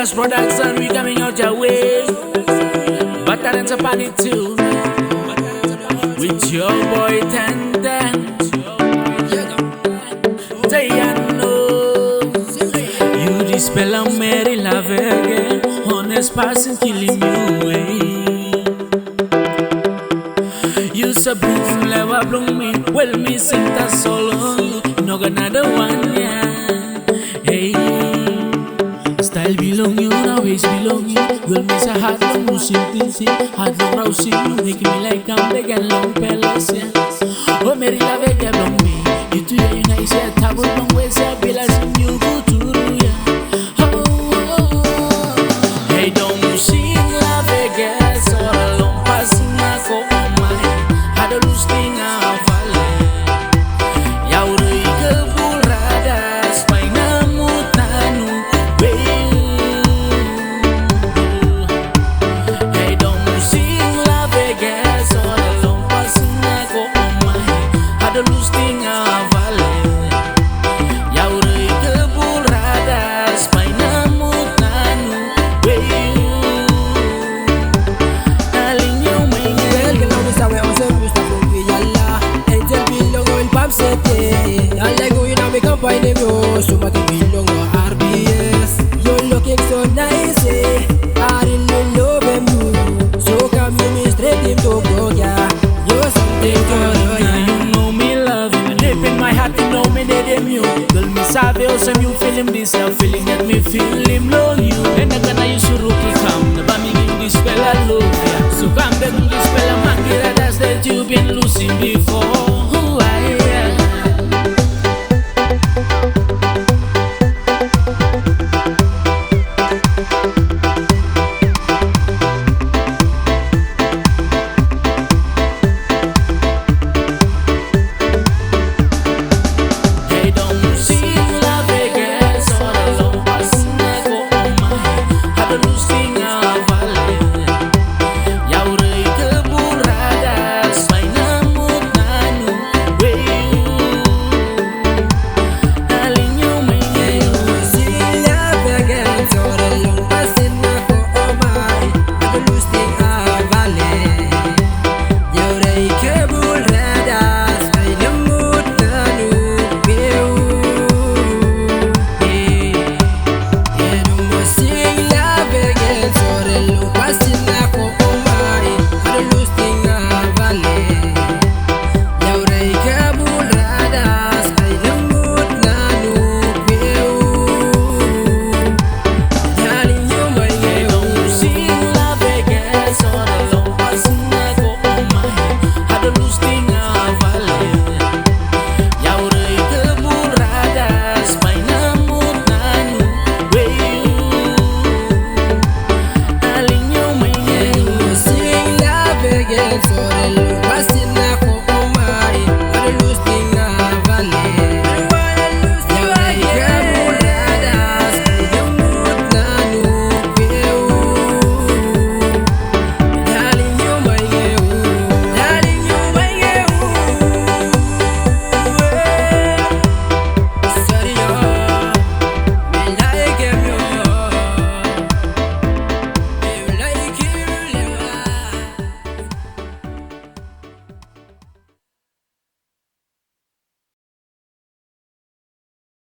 Plus Production, we coming out your way. Butter and upon it too. With your boy Tenden. Say I know you dispel a Mary Lavege. Honest person killing you away. You so bloom, never bloom me. Well, me sing that solo. No got another one, yeah. Hey, style belong you, always belong you. Girl, me say hard long, you sing, hard long, rousing you. Make me like I'm big and long palace, yeah. Oh, Mary Lavege belong me. You two, you nice, yeah. Tabo long ways, yeah. Bella sing you good to do, yeah. Hey, don't you sing Lavege, so long passing my co. So much belong to RBS. You're looking so nice, eh? I really love you. So come you me straight into Goya. You're something good, yeah. You know me love you. Deep in my heart you know me need him you. Girl me sabe also you feel him this now feeling that me feel him love you. And I gonna use you rookie come. The bami give this fella love ya. So come back this fella man get that's that you been losing before. Who I